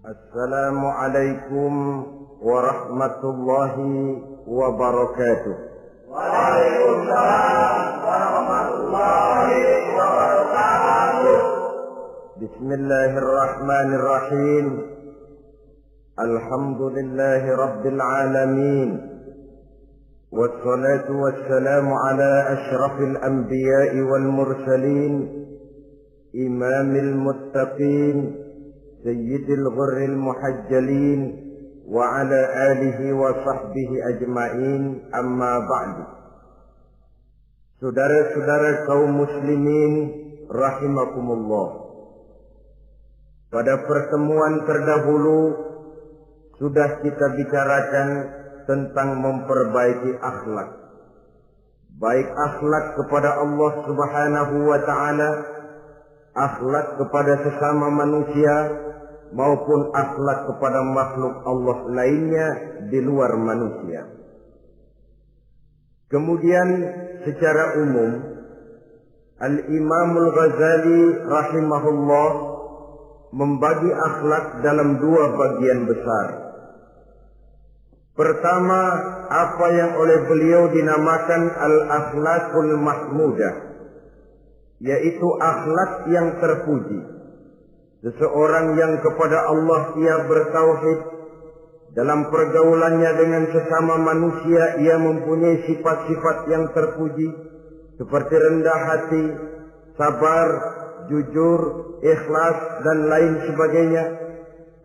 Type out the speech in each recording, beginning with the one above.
Assalamualaikum warahmatullahi wabarakatuh. Waalaikumsalam warahmatullahi wabarakatuh. Bismillahirrahmanirrahim. Alhamdulillahi rabbil alamin. Wassalatu wassalamu ala ashrafil anbiya'i wal mursalin, imamil muttaqin, sayyidil ghurril muhajjalin, wa ala alihi wa sahbihi ajma'in, amma ba'du. Saudara-saudara kaum muslimin rahimakumullah, pada pertemuan terdahulu sudah kita bicarakan tentang memperbaiki akhlak, baik akhlak kepada Allah Subhanahu wa ta'ala, akhlak kepada sesama manusia, maupun akhlak kepada makhluk Allah lainnya di luar manusia. Kemudian secara umum Al-Imamul Ghazali rahimahullah membagi akhlak dalam dua bagian besar. Pertama, apa yang oleh beliau dinamakan al-akhlaqul mahmudah, yaitu akhlak yang terpuji. Seseorang yang kepada Allah ia bertauhid, dalam pergaulannya dengan sesama manusia ia mempunyai sifat-sifat yang terpuji, seperti rendah hati, sabar, jujur, ikhlas, dan lain sebagainya.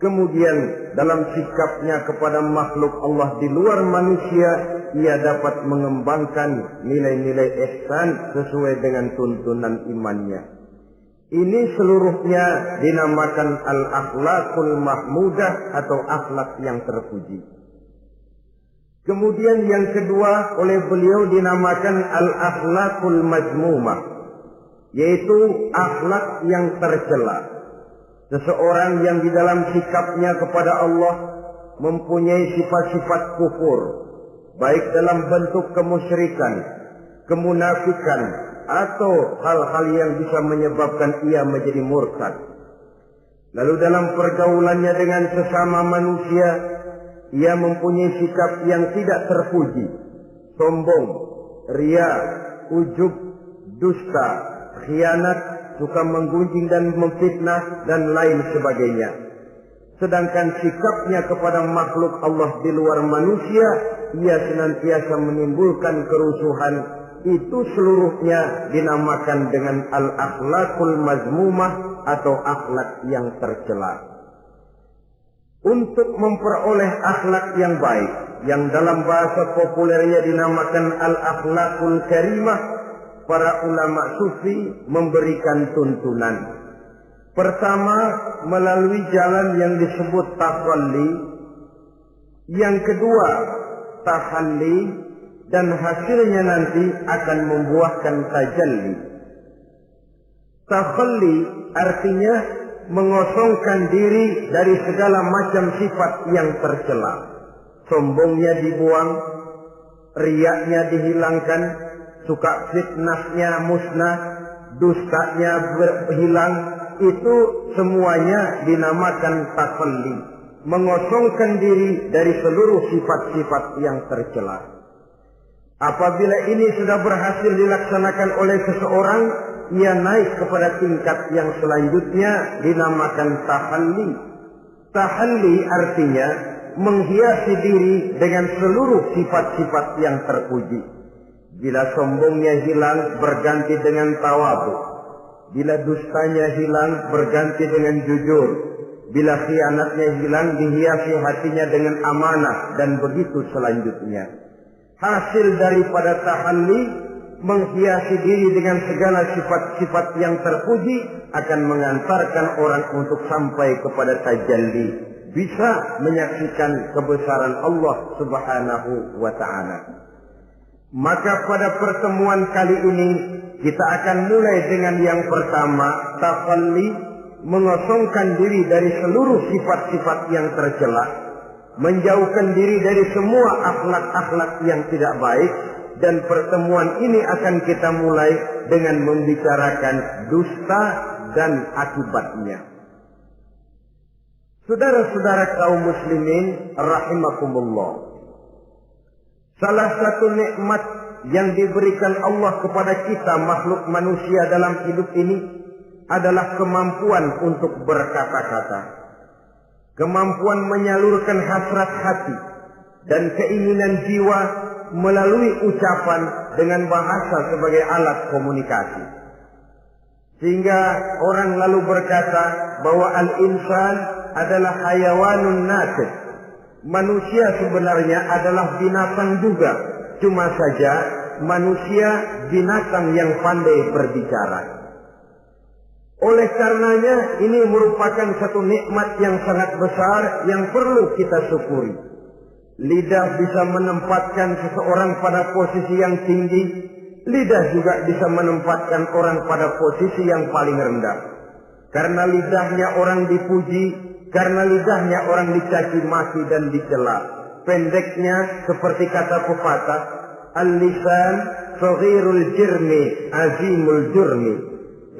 Kemudian dalam sikapnya kepada makhluk Allah di luar manusia, ia dapat mengembangkan nilai-nilai ihsan sesuai dengan tuntunan imannya. Ini seluruhnya dinamakan al-akhlaqul mahmudah atau akhlak yang terpuji. Kemudian yang kedua oleh beliau dinamakan al-akhlaqul mazmumah, yaitu akhlak yang tercela. Seseorang yang di dalam sikapnya kepada Allah mempunyai sifat-sifat kufur, baik dalam bentuk kemusyrikan, kemunafikan, atau hal-hal yang bisa menyebabkan ia menjadi murtad. Lalu dalam pergaulannya dengan sesama manusia, ia mempunyai sikap yang tidak terpuji, sombong, ria, ujub, dusta, khianat, suka menggunjing dan memfitnah, dan lain sebagainya. Sedangkan sikapnya kepada makhluk Allah di luar manusia, ia senantiasa menimbulkan kerusuhan. Itu seluruhnya dinamakan dengan al-akhlaqul mazmumah atau akhlak yang tercela. Untuk memperoleh akhlak yang baik, yang dalam bahasa populernya dinamakan al-akhlaqul karimah, para ulama sufi memberikan tuntunan. Pertama, melalui jalan yang disebut takhalli. Yang kedua, tahalli. Dan hasilnya nanti akan membuahkan tajalli. Takhalli artinya mengosongkan diri dari segala macam sifat yang tercela. Sombongnya dibuang, riaknya dihilangkan, suka fitnahnya musnah, dustanya hilang. Itu semuanya dinamakan takhalli, mengosongkan diri dari seluruh sifat-sifat yang tercela. Apabila ini sudah berhasil dilaksanakan oleh seseorang, ia naik kepada tingkat yang selanjutnya dinamakan tahalli. Tahalli artinya menghiasi diri dengan seluruh sifat-sifat yang terpuji. Bila sombongnya hilang, berganti dengan tawadhu. Bila dustanya hilang, berganti dengan jujur. Bila khianatnya hilang, dihiasi hatinya dengan amanah, dan begitu selanjutnya. Hasil daripada tahalli, menghiasi diri dengan segala sifat-sifat yang terpuji, akan mengantarkan orang untuk sampai kepada tajalli, bisa menyaksikan kebesaran Allah Subhanahu wa ta'ala. Maka pada pertemuan kali ini kita akan mulai dengan yang pertama, tahalli, mengosongkan diri dari seluruh sifat-sifat yang tercela, menjauhkan diri dari semua akhlak-akhlak yang tidak baik. Dan pertemuan ini akan kita mulai dengan membicarakan dusta dan akibatnya. Saudara-saudara kaum muslimin rahimakumullah. Salah satu nikmat yang diberikan Allah kepada kita makhluk manusia dalam hidup ini adalah kemampuan untuk berkata-kata. Kemampuan menyalurkan hasrat hati dan keinginan jiwa melalui ucapan dengan bahasa sebagai alat komunikasi. Sehingga orang lalu berkata bahwa al-insan adalah hayawanun natiq. Manusia sebenarnya adalah binatang juga. Cuma saja manusia binatang yang pandai berbicara. Oleh karenanya ini merupakan satu nikmat yang sangat besar yang perlu kita syukuri. Lidah bisa menempatkan seseorang pada posisi yang tinggi. Lidah juga bisa menempatkan orang pada posisi yang paling rendah. Karena lidahnya orang dipuji, karena lidahnya orang dicaci maki dan dicela. Pendeknya seperti kata pepatah, al-lisan saghirul jirmi azimul jurmi.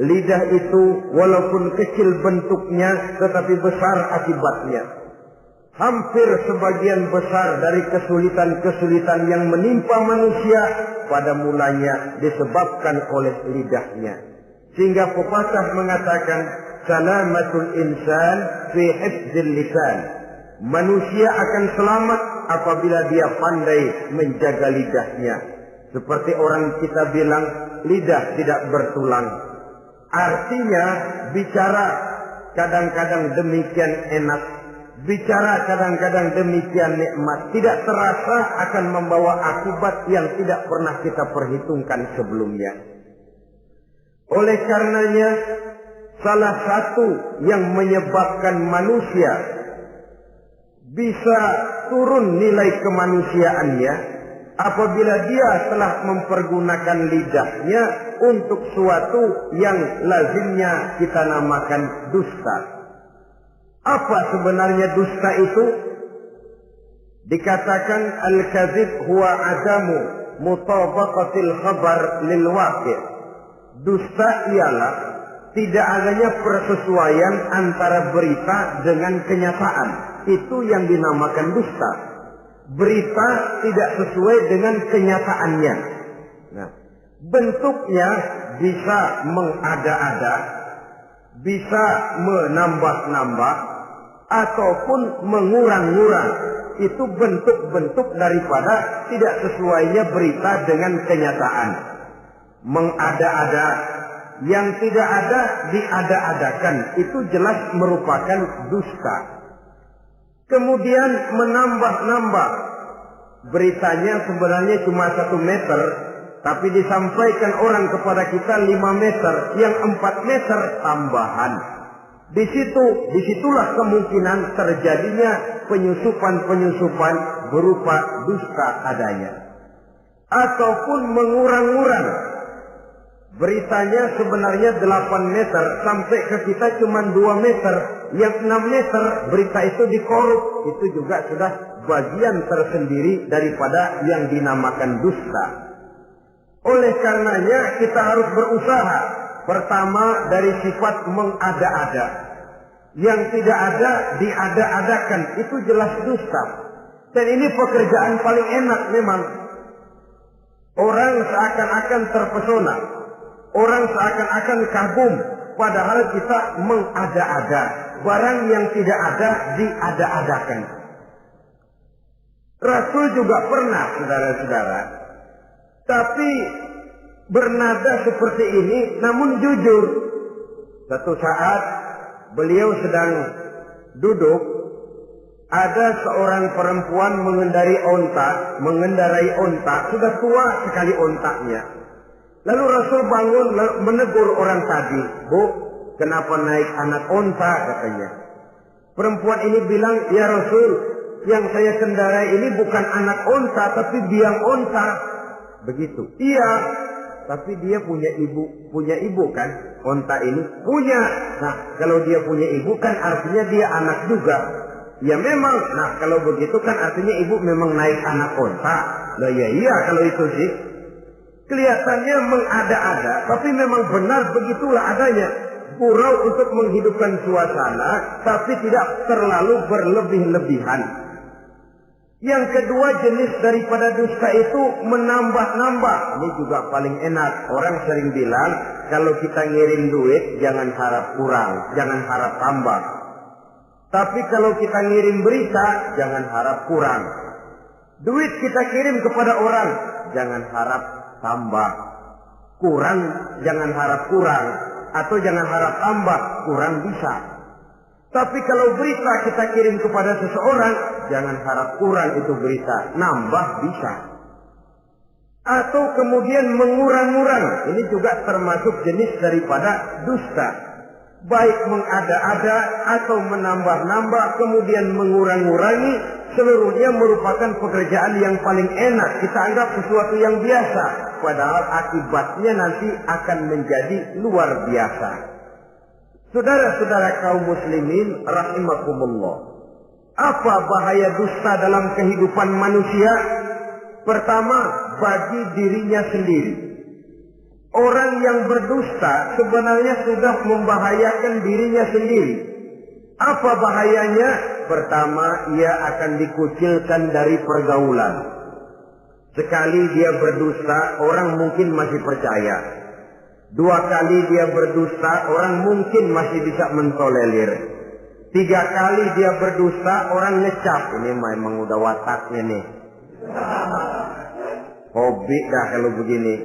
Lidah itu walaupun kecil bentuknya tetapi besar akibatnya. Hampir sebagian besar dari kesulitan-kesulitan yang menimpa manusia pada mulanya disebabkan oleh lidahnya. Sehingga pepatah mengatakan salamatul insan fi hifdzil lisan. Manusia akan selamat apabila dia pandai menjaga lidahnya. Seperti orang kita bilang lidah tidak bertulang. Artinya bicara kadang-kadang demikian enak, bicara kadang-kadang demikian nikmat, tidak terasa akan membawa akibat yang tidak pernah kita perhitungkan sebelumnya. Oleh karenanya, salah satu yang menyebabkan manusia bisa turun nilai kemanusiaannya apabila dia telah mempergunakan lidahnya untuk suatu yang lazimnya kita namakan dusta. Apa sebenarnya dusta itu? Dikatakan al-kadzib huwa adamu mutabaqatil khabar lil waqi'. Dusta ialah tidak adanya persesuaian antara berita dengan kenyataan. Itu yang dinamakan dusta. Berita tidak sesuai dengan kenyataannya. Nah, bentuknya bisa mengada-ada, bisa menambah-nambah, ataupun mengurang-ngurang. Itu bentuk-bentuk daripada tidak sesuainya berita dengan kenyataan. Mengada-ada, yang tidak ada diada-adakan, itu jelas merupakan dusta. Kemudian menambah-nambah, beritanya sebenarnya cuma 1 meter, tapi disampaikan orang kepada kita 5 meter, yang 4 meter tambahan. Disitulah kemungkinan terjadinya penyusupan-penyusupan berupa dusta adanya. Ataupun mengurang-urang. Beritanya sebenarnya 8 meter, sampai ke kita cuma 2 meter. Yang 6 meter berita itu dikorup. Itu juga sudah bagian tersendiri daripada yang dinamakan dusta. Oleh karenanya kita harus berusaha. Pertama dari sifat mengada-ada. Yang tidak ada diada-adakan, itu jelas dusta. Dan ini pekerjaan paling enak memang. Orang seakan-akan terpesona. Orang seakan-akan kagum. Padahal kita mengada-ada. Barang yang tidak ada diada-adakan. Rasul juga pernah, saudara-saudara. Tapi bernada seperti ini, namun jujur. Satu saat beliau sedang duduk, ada seorang perempuan mengendarai onta, sudah tua sekali ontaknya. Lalu Rasul bangun menegur orang tadi, "Bu, kenapa naik anak onta?" katanya. Perempuan ini bilang, "Ya Rasul, yang saya kendarai ini bukan anak onta, tapi biang onta." Begitu. "Iya, tapi dia punya ibu kan? Onta ini punya. Nah, kalau dia punya ibu kan artinya dia anak juga." "Ya memang. Nah, kalau begitu kan artinya ibu memang naik anak onta." "Loh ya iya kalau itu sih." Kelihatannya mengada-ada, tapi memang benar begitulah adanya. gurau untuk menghidupkan suasana, tapi tidak terlalu berlebih-lebihan. Yang kedua jenis daripada dusta itu menambah-nambah. Ini juga paling enak. Orang sering bilang, kalau kita ngirim duit, jangan harap kurang, jangan harap tambah. Tapi kalau kita ngirim berita, jangan harap kurang. Duit kita kirim kepada orang, jangan harap tambah. Kurang, jangan harap kurang. Atau jangan harap tambah, kurang bisa. Tapi kalau berita kita kirim kepada seseorang, jangan harap kurang itu berita, nambah bisa. Atau kemudian mengurang-urang, ini juga termasuk jenis daripada dusta. Baik mengada-ada atau menambah-nambah, kemudian mengurang-urangi, seluruhnya merupakan pekerjaan yang paling enak. Kita anggap sesuatu yang biasa, padahal akibatnya nanti akan menjadi luar biasa. Saudara-saudara kaum muslimin rahimakumullah. Apa bahaya dusta dalam kehidupan manusia? Pertama, bagi dirinya sendiri. Orang yang berdusta sebenarnya sudah membahayakan dirinya sendiri. Apa bahayanya? Pertama, ia akan dikucilkan dari pergaulan. Sekali dia berdusta, orang mungkin masih percaya. 2 kali dia berdusta, orang mungkin masih bisa mentolerir. 3 kali dia berdusta, orang ngecap. Ini memang udah wataknya nih. Hobi dah kalau begini.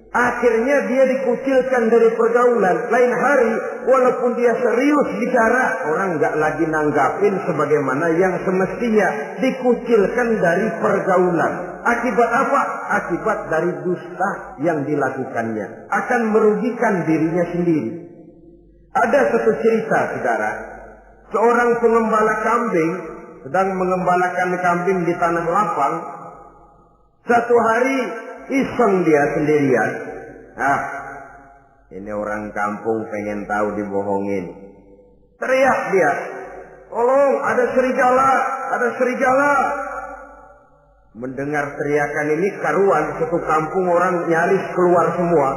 Akhirnya dia dikucilkan dari pergaulan. Lain hari, walaupun dia serius bicara, orang nggak lagi nanggapin sebagaimana yang semestinya. Dikucilkan dari pergaulan. Akibat apa? Akibat dari dusta yang dilakukannya. Akan merugikan dirinya sendiri. Ada satu cerita, saudara. Seorang pengembala kambing sedang mengembalakan kambing di tanah lapang. Satu hari iseng dia sendirian. Ini orang kampung pengen tahu dibohongin. Teriak dia, tolong ada serigala, ada serigala. Mendengar teriakan ini karuan, satu kampung orang nyaris keluar semua.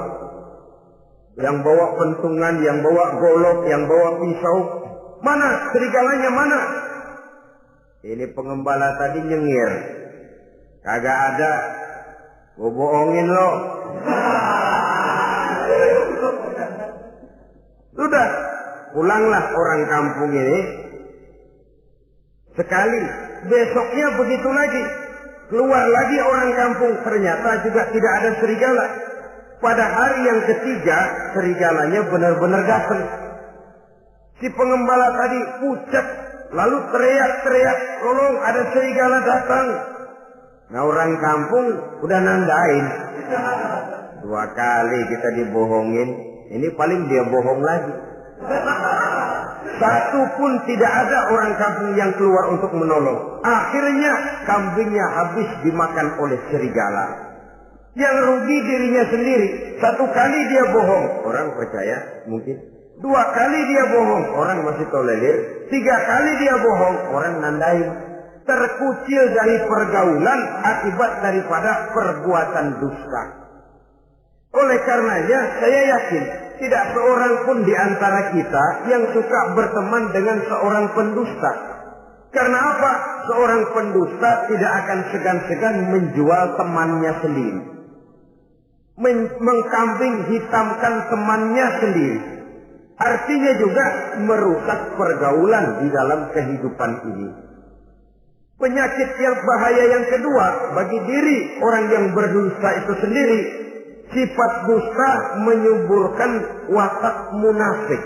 Yang bawa pentungan, yang bawa golok, yang bawa pisau. Mana serigalanya mana? Ini pengembala tadi nyengir. Kagak ada. Gua bohongin lo. Sudah, pulanglah orang kampung ini. Sekali, besoknya begitu lagi. Keluar lagi orang kampung, ternyata juga tidak ada serigala. Pada hari yang ketiga, serigalanya benar-benar datang. Si pengembala tadi pucat, lalu teriak-teriak, tolong ada serigala datang. Nah orang kampung udah nandain. 2 kali kita dibohongin, ini paling dia bohong lagi. Satu pun tidak ada orang kampung yang keluar untuk menolong. Akhirnya kambingnya habis dimakan oleh serigala. Yang rugi dirinya sendiri. 1 kali dia bohong, orang percaya mungkin. 2 kali dia bohong, orang masih tolerir. 3 kali dia bohong, orang nandain. Terkucil dari pergaulan akibat daripada perbuatan dusta. Oleh karenanya saya yakin tidak seorang pun di antara kita yang suka berteman dengan seorang pendusta. Karena apa? Seorang pendusta tidak akan segan-segan menjual temannya sendiri. Mengkambing hitamkan temannya sendiri. Artinya juga merusak pergaulan di dalam kehidupan ini. Penyakit yang bahaya yang kedua bagi diri orang yang berdusta itu sendiri, sifat dusta menyuburkan watak munafik.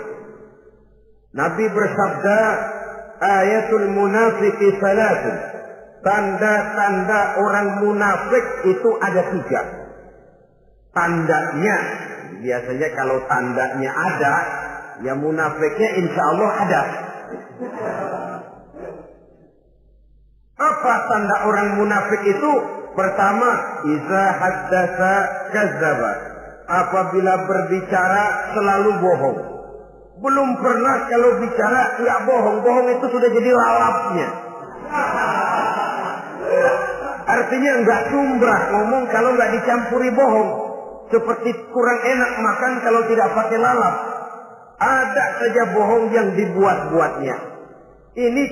Nabi bersabda, ayatul munafiqi salatun. Tanda-tanda orang munafik itu ada 3. Tandanya, biasanya kalau tandanya ada, ya munafiknya insya Allah ada. Apa tanda orang munafik itu? Pertama, iza haddatsa kadzdzaba. Apabila berbicara selalu bohong. Belum pernah kalau bicara nggak bohong. Bohong itu sudah jadi lalapnya. Artinya nggak sumbrah ngomong kalau nggak dicampuri bohong. Seperti kurang enak makan kalau tidak pakai lalap. Ada saja bohong yang dibuat-buatnya. Ini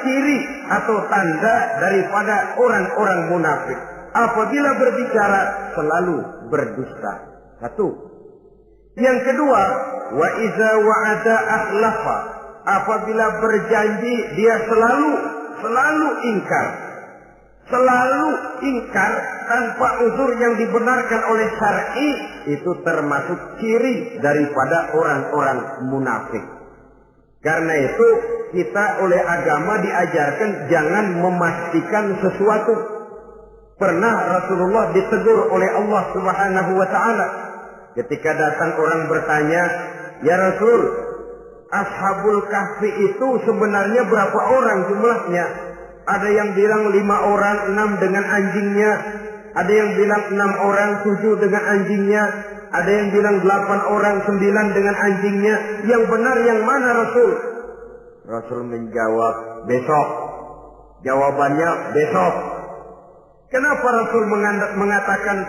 ciri atau tanda daripada orang-orang munafik. Apabila berbicara selalu berdusta. Satu. Yang kedua, wa iza wa'ada akhlafa. Apabila berjanji dia selalu ingkar. Selalu ingkar tanpa uzur yang dibenarkan oleh syar'i, itu termasuk ciri daripada orang-orang munafik. Karena itu kita oleh agama diajarkan jangan memastikan sesuatu. Pernah Rasulullah ditegur oleh Allah Subhanahu wa taala ketika datang orang bertanya, "Ya Rasul, Ashabul Kahfi itu sebenarnya berapa orang jumlahnya?" Ada yang bilang 5 orang, 6 dengan anjingnya. Ada yang bilang 6 orang, 7 dengan anjingnya. Ada yang bilang 8 orang, 9 dengan anjingnya. Yang benar yang mana Rasul? Rasul menjawab, besok. Jawabannya besok. Kenapa Rasul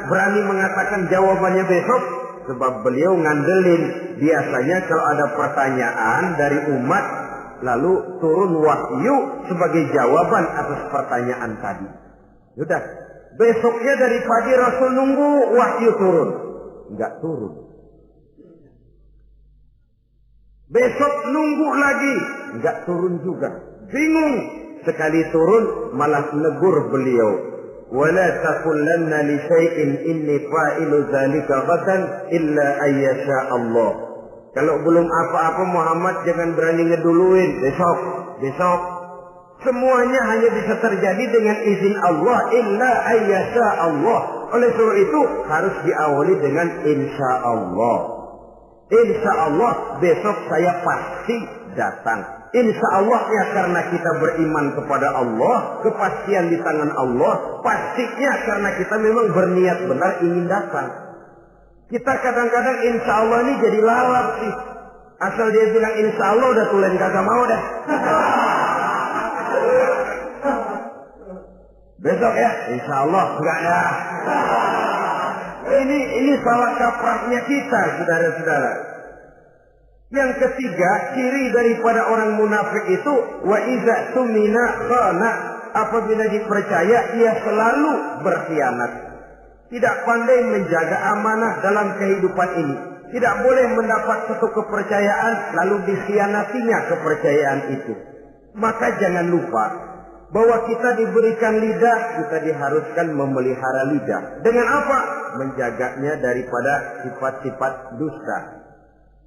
berani mengatakan jawabannya besok? Sebab beliau ngandelin. Biasanya kalau ada pertanyaan dari umat, lalu turun wahyu sebagai jawaban atas pertanyaan tadi. Sudah, besoknya dari pagi Rasul nunggu wahyu turun. Enggak turun. Besok nunggu lagi. Enggak turun juga. Bingung. Sekali turun malah negur beliau. Wala taqulanna li syai'in inni fa'ilu dzalika ghadan illa ayyasha Allah. Kalau belum apa-apa Muhammad jangan berani ngeduluin. Besok. Semuanya hanya bisa terjadi dengan izin Allah. Illa ayyasha Allah. Oleh sebab itu harus diawali dengan insya Allah. Insya Allah besok saya pasti datang. Insya Allah ya karena kita beriman kepada Allah. Kepastian di tangan Allah. Pastinya karena kita memang berniat benar ingin datang. Kita kadang-kadang insya Allah ini jadi lalap sih. Asal dia bilang insya Allah udah tulen kagak mau dah. Besok ya, insya Allah enggak ya. Ini salah kaprahnya kita, saudara-saudara. Yang ketiga, ciri daripada orang munafik itu wa iza tumina khana. Apabila dipercaya ia selalu berkhianat. Tidak pandai menjaga amanah dalam kehidupan ini. Tidak boleh mendapat satu kepercayaan lalu dikhianatinya kepercayaan itu. Maka jangan lupa bahwa kita diberikan lidah, kita diharuskan memelihara lidah. Dengan apa? Menjaganya daripada sifat-sifat dusta.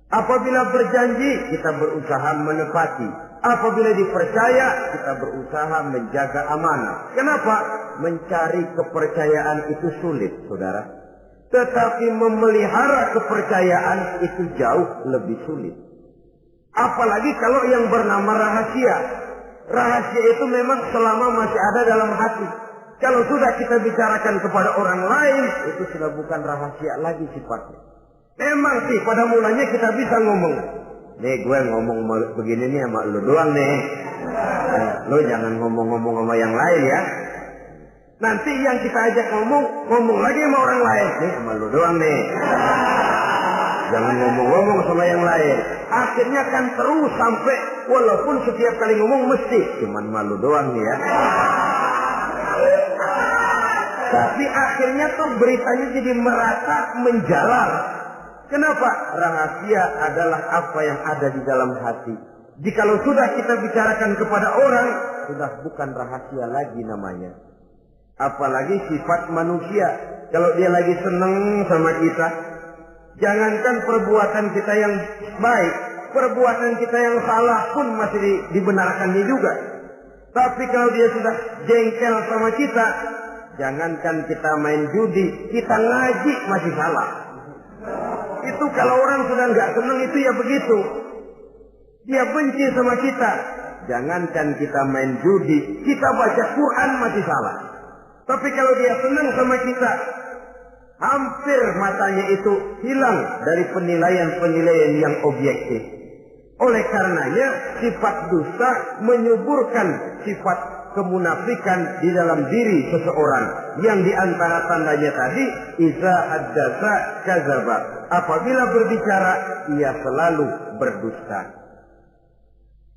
Apabila berjanji, kita berusaha menepati. Apabila dipercaya, kita berusaha menjaga amanah. Kenapa? Mencari kepercayaan itu sulit, saudara. Tetapi memelihara kepercayaan itu jauh lebih sulit. Apalagi kalau yang bernama rahasia. Rahasia itu memang selama masih ada dalam hati. Kalau sudah kita bicarakan kepada orang lain, itu sudah bukan rahasia lagi sifatnya. Memang sih pada mulanya kita bisa ngomong. Nih gue ngomong begini nih sama lu doang nih. Lu jangan ngomong-ngomong sama yang lain ya. Nanti yang kita ajak ngomong lagi sama orang lain. Nih sama lu doang nih. Jangan ngomong-ngomong sama yang lain. Akhirnya kan terus sampai walaupun setiap kali ngomong mesti cuman malu doang nih ya. Tapi akhirnya tuh beritanya jadi merata menjalar. Kenapa? Rahasia adalah apa yang ada di dalam hati. Jikalau sudah kita bicarakan kepada orang, sudah bukan rahasia lagi namanya. Apalagi sifat manusia. Kalau dia lagi seneng sama kita, jangankan perbuatan kita yang baik, perbuatan kita yang salah pun masih dibenarkannya juga. Tapi kalau dia sudah jengkel sama kita, jangankan kita main judi, kita ngaji masih salah. Itu kalau orang sudah nggak senang itu ya begitu. Dia benci sama kita. Jangankan kita main judi, kita baca Quran masih salah. Tapi kalau dia senang sama kita, hampir matanya itu hilang dari penilaian-penilaian yang objektif. Oleh karenanya sifat dusta menyuburkan sifat kemunafikan di dalam diri seseorang. Yang diantara tandanya tadi, iza haddasa kadzaba. apabila berbicara, ia selalu berdusta.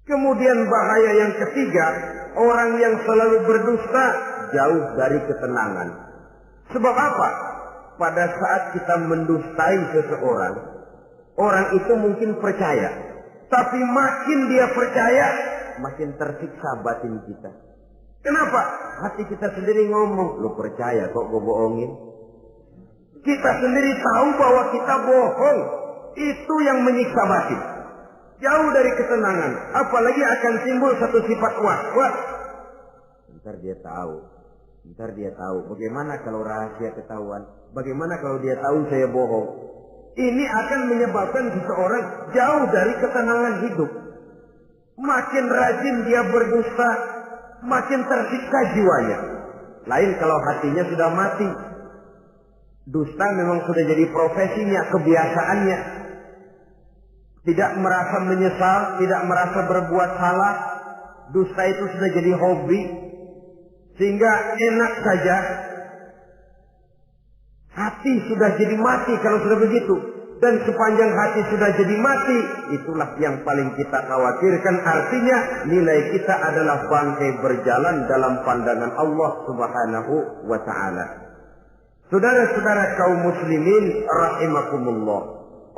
Kemudian bahaya yang ketiga, orang yang selalu berdusta jauh dari ketenangan. Sebab apa? Pada saat kita mendustai seseorang, orang itu mungkin percaya. Tapi makin dia percaya, makin tersiksa batin kita. Kenapa? Hati kita sendiri ngomong, lu percaya kok gue bohongin? Kita sendiri tahu bahwa kita bohong. Itu yang menyiksa batin. Jauh dari ketenangan. Apalagi akan timbul satu sifat was-was. Ntar dia tahu. Bagaimana kalau rahasia ketahuan? Bagaimana kalau dia tahu saya bohong? Ini akan menyebabkan seseorang jauh dari ketenangan hidup. Makin rajin dia berdusta, makin tersiksa jiwanya. Lain kalau hatinya sudah mati. Dusta memang sudah jadi profesinya, kebiasaannya. Tidak merasa menyesal, tidak merasa berbuat salah. Dusta itu sudah jadi hobi. Sehingga enak saja. Hati sudah jadi mati kalau sudah begitu. Dan sepanjang hati sudah jadi mati, itulah yang paling kita khawatirkan. Artinya nilai kita adalah bangkai berjalan dalam pandangan Allah Subhanahu wa ta'ala. Saudara-saudara kaum muslimin rahimakumullah.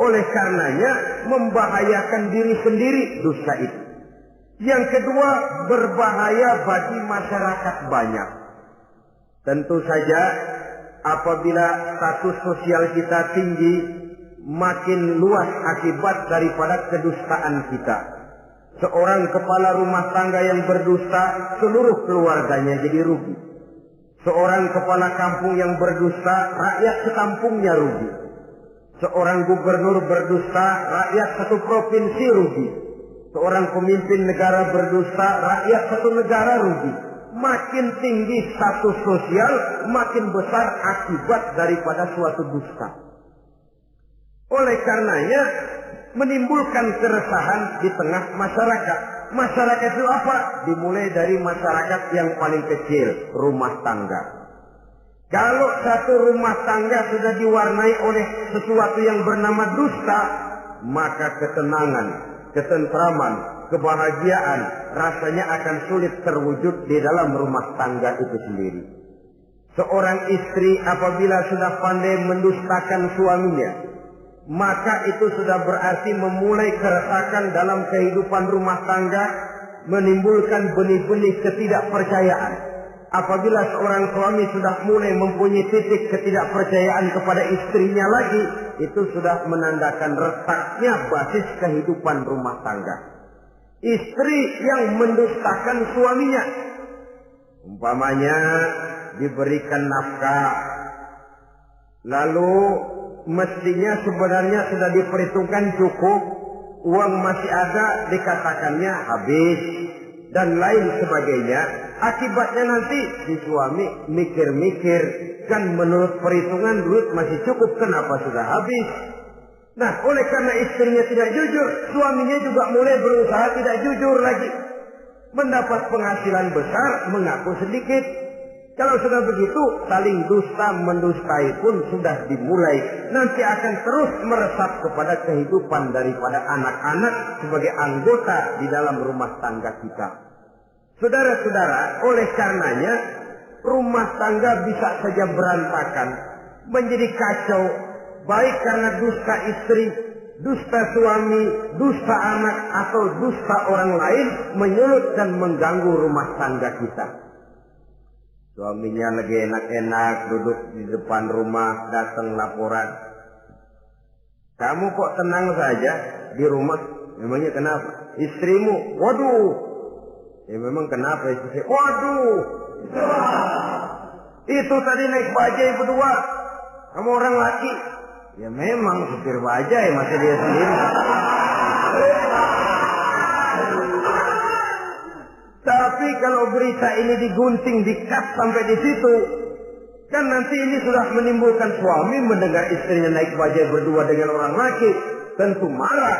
Oleh karenanya membahayakan diri sendiri dosa itu. Yang kedua, berbahaya bagi masyarakat banyak. Tentu saja apabila status sosial kita tinggi, makin luas akibat daripada kedustaan kita. Seorang kepala rumah tangga yang berdusta, seluruh keluarganya jadi rugi. Seorang kepala kampung yang berdusta, rakyat sekampungnya rugi. Seorang gubernur berdusta, rakyat satu provinsi rugi. Seorang pemimpin negara berdusta, rakyat satu negara rugi. Makin tinggi status sosial, makin besar akibat daripada suatu dusta. Oleh karenanya menimbulkan keresahan di tengah masyarakat. Masyarakat itu apa? Dimulai dari masyarakat yang paling kecil, rumah tangga. Kalau satu rumah tangga sudah diwarnai oleh sesuatu yang bernama dusta, maka ketenangan, ketentraman, kebahagiaan rasanya akan sulit terwujud di dalam rumah tangga itu sendiri. Seorang istri apabila sudah pandai mendustakan suaminya, maka itu sudah berarti memulai keretakan dalam kehidupan rumah tangga, menimbulkan benih-benih ketidakpercayaan. Apabila seorang suami sudah mulai mempunyai titik ketidakpercayaan kepada istrinya lagi, itu sudah menandakan retaknya basis kehidupan rumah tangga. Istri yang mendustakan suaminya, umpamanya diberikan nafkah, lalu mestinya sebenarnya sudah diperhitungkan cukup, uang masih ada, dikatakannya habis, dan lain sebagainya. Akibatnya nanti si suami mikir-mikir, kan menurut perhitungan duit masih cukup, kenapa sudah habis? Nah, oleh karena istrinya tidak jujur, suaminya juga mulai berusaha tidak jujur lagi. Mendapat penghasilan besar, mengaku sedikit. Kalau sudah begitu, saling dusta mendustai pun sudah dimulai. Nanti akan terus meresap kepada kehidupan daripada anak-anak sebagai anggota di dalam rumah tangga kita. Saudara-saudara, oleh karenanya rumah tangga bisa saja berantakan, menjadi kacau, baik karena dusta istri, dusta suami, dusta anak, atau dusta orang lain menyulut dan mengganggu rumah tangga kita. Suaminya lagi enak-enak duduk di depan rumah, datang laporan. Kamu kok tenang saja di rumah? Memangnya kenapa? Istrimu, waduh. Ya memang kenapa istri? Waduh. Itu tadi naik bajai berdua. Kamu orang laki. Ya memang supir bajai, masa dia sendiri. Tapi kalau berita ini digunting, dikat sampai di situ, kan nanti ini sudah menimbulkan suami mendengar istrinya naik bajai berdua dengan orang laki, tentu marah.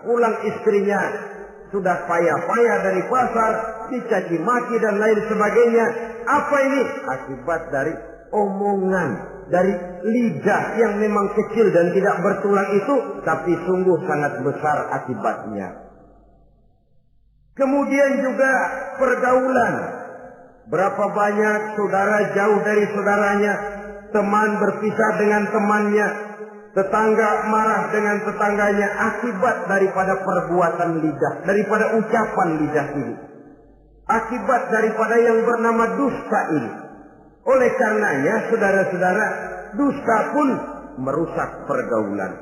Pulang istrinya sudah payah-payah dari pasar, dicaci maki dan lain sebagainya. Apa ini? Akibat dari omongan, dari lidah yang memang kecil dan tidak bertulang itu, tapi sungguh sangat besar akibatnya. Kemudian juga pergaulan. Berapa banyak saudara jauh dari saudaranya, teman berpisah dengan temannya, tetangga marah dengan tetangganya akibat daripada perbuatan lidah, daripada ucapan lidah ini. Akibat daripada yang bernama dusta ini. Oleh karenanya, saudara-saudara, dusta pun merusak pergaulan.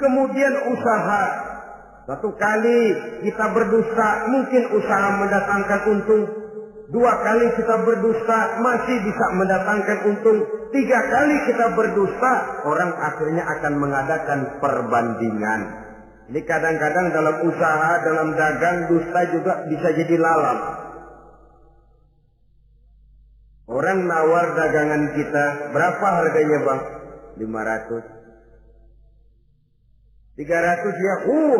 Kemudian usaha. Satu kali kita berdusta, mungkin usaha mendatangkan untung. 2 kali kita berdusta, masih bisa mendatangkan untung. 3 kali kita berdusta, orang akhirnya akan mengadakan perbandingan. Ini kadang-kadang dalam usaha, dalam dagang, dusta juga bisa jadi lalat. Orang nawar dagangan kita, berapa harganya bang? 500. 300 ya,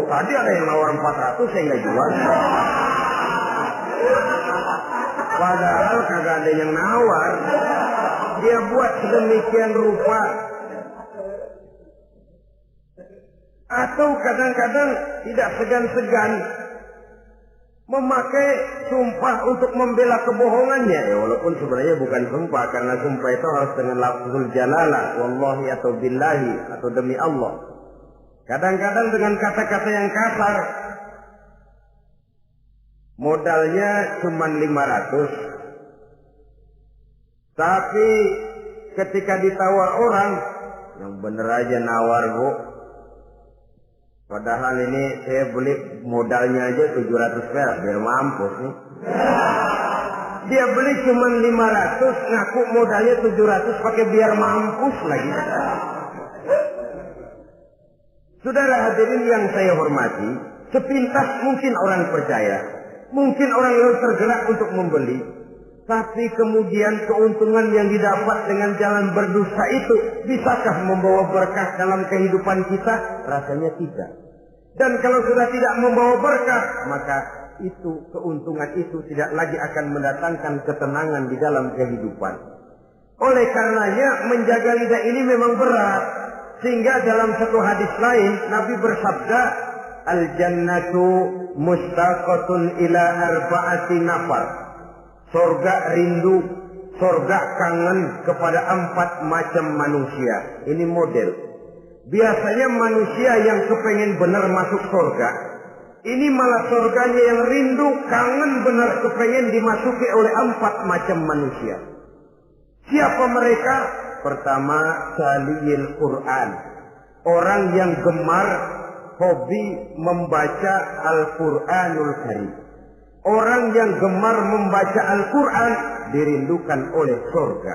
tadi ada yang nawar 400, saya nggak jual. Padahal kagak ada yang nawar. Dia buat sedemikian rupa. Atau kadang-kadang tidak segan-segan memakai sumpah untuk membela kebohongannya. Ya, walaupun sebenarnya bukan sumpah, karena sumpah itu harus dengan lafzul jalalah, wallahi atau billahi, atau demi Allah. Kadang-kadang dengan kata-kata yang kasar. Modalnya cuma 500. Tapi ketika ditawar orang, yang bener aja nawar bu. Padahal ini saya beli modalnya aja 700 perak, biar mampus nih. Dia beli cuma 500, ngaku modalnya 700 pakai biar mampus lagi. Saudara hadirin yang saya hormati, sepintas mungkin orang percaya, mungkin orang yang tergerak untuk membeli, tapi kemudian keuntungan yang didapat dengan jalan berdusta itu bisakah membawa berkah dalam kehidupan kita? Rasanya tidak. Dan kalau sudah tidak membawa berkah, maka itu keuntungan itu tidak lagi akan mendatangkan ketenangan di dalam kehidupan. Oleh karenanya menjaga lidah ini memang berat, sehingga dalam satu hadis lain Nabi bersabda, al-jannatu mustaqatun ila arba'ati nafar. Surga rindu, surga kangen kepada 4 macam manusia. Ini model. Biasanya manusia yang kepengen benar masuk surga, ini malah surganya yang rindu, kangen benar kepengen dimasuki oleh 4 macam manusia. Siapa mereka? Pertama, saliyil Quran. Orang yang gemar, hobi membaca Al-Quranul Karim. Orang yang gemar membaca Al-Quran dirindukan oleh surga.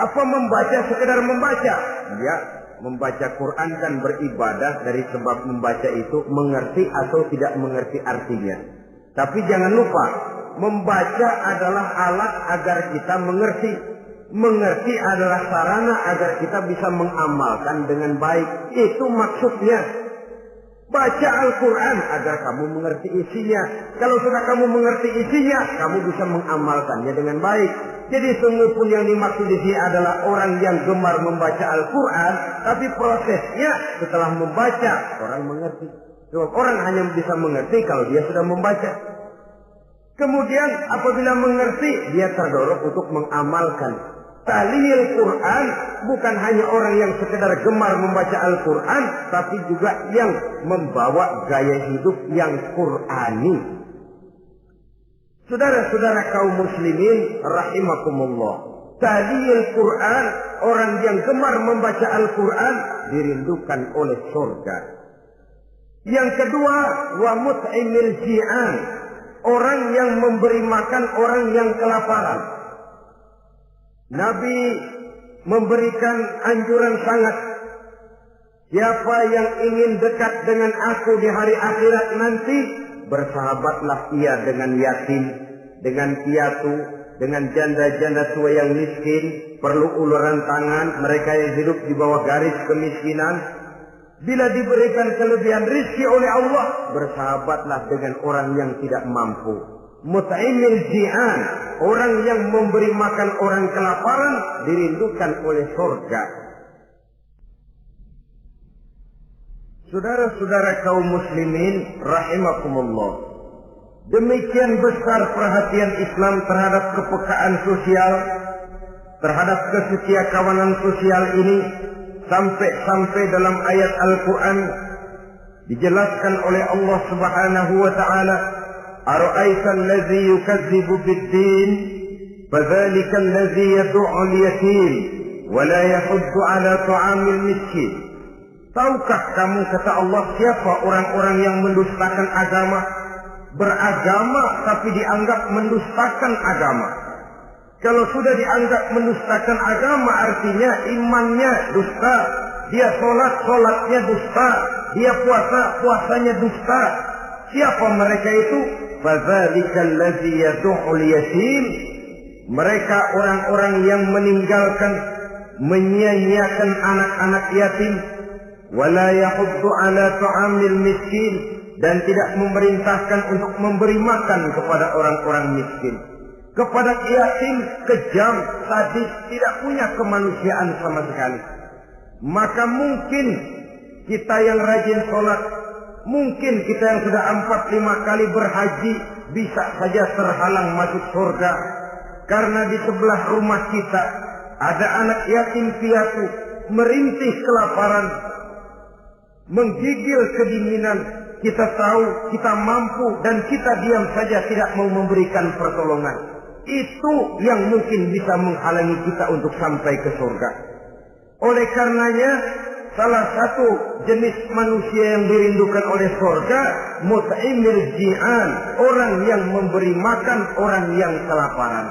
Apa membaca sekedar membaca? Ya, membaca Quran kan beribadah, dari sebab membaca itu mengerti atau tidak mengerti artinya. Tapi jangan lupa, membaca adalah alat agar kita mengerti. Mengerti adalah sarana agar kita bisa mengamalkan dengan baik. Itu maksudnya. Baca Al-Quran agar kamu mengerti isinya. Kalau sudah kamu mengerti isinya, kamu bisa mengamalkannya dengan baik. Jadi sungguh pun yang dimaksud di sini adalah orang yang gemar membaca Al-Quran, tapi prosesnya setelah membaca orang mengerti. Sebab orang hanya bisa mengerti kalau dia sudah membaca. Kemudian apabila mengerti, dia terdorong untuk mengamalkan. Tahlil Quran bukan hanya orang yang sekedar gemar membaca Al-Quran, tapi juga yang membawa gaya hidup yang Qurani. Saudara-saudara kaum muslimin rahimakumullah, tahlil Quran, orang yang gemar membaca Al-Quran dirindukan oleh surga. Yang kedua, wa mut'imil ji'an, orang yang memberi makan orang yang kelaparan. Nabi memberikan anjuran sangat. Siapa yang ingin dekat dengan aku di hari akhirat nanti, bersahabatlah ia dengan yatim, dengan piatu, dengan janda-janda tua yang miskin, perlu uluran tangan, mereka yang hidup di bawah garis kemiskinan. Bila diberikan kelebihan rezeki oleh Allah, bersahabatlah dengan orang yang tidak mampu. Mut'imil ji'an, orang yang memberi makan orang kelaparan dirindukan oleh surga. Saudara-saudara kaum muslimin rahimakumullah, demikian besar perhatian Islam terhadap kepekaan sosial, terhadap kesetiakawanan sosial ini, sampai dalam ayat Al-Quran dijelaskan oleh Allah Subhanahu wa ta'ala, ara'aita allazi yukadzibu bid-din fadzalika allazi yad'u al-yatim wa la yahuddu ala ta'amil miskin. Tahukah kamu, kata Allah, siapa orang-orang yang mendustakan agama, beragama tapi dianggap mendustakan agama? Kalau sudah dianggap mendustakan agama, artinya imannya dusta, dia sholatnya dusta, dia puasanya dusta. Siapa mereka itu? Fadzalika allazi yad'ul yatim. Mereka orang-orang yang meninggalkan, menyia-nyiakan anak-anak yatim, wala yahuddu ala ta'amil miskin, dan tidak memerintahkan untuk memberi makan kepada orang-orang miskin. Kepada yatim kejam, sadis, tidak punya kemanusiaan sama sekali. Maka mungkin kita yang rajin sholat, mungkin kita yang sudah 4-5 kali berhaji, bisa saja terhalang masuk surga. Karena di sebelah rumah kita ada anak yatim piatu, merintih kelaparan, menggigil kedinginan. Kita tahu, kita mampu, dan kita diam saja tidak mau memberikan pertolongan. Itu yang mungkin bisa menghalangi kita untuk sampai ke surga. Oleh karenanya, salah satu jenis manusia yang dirindukan oleh surga, mut'imil ji'an, orang yang memberi makan orang yang kelaparan.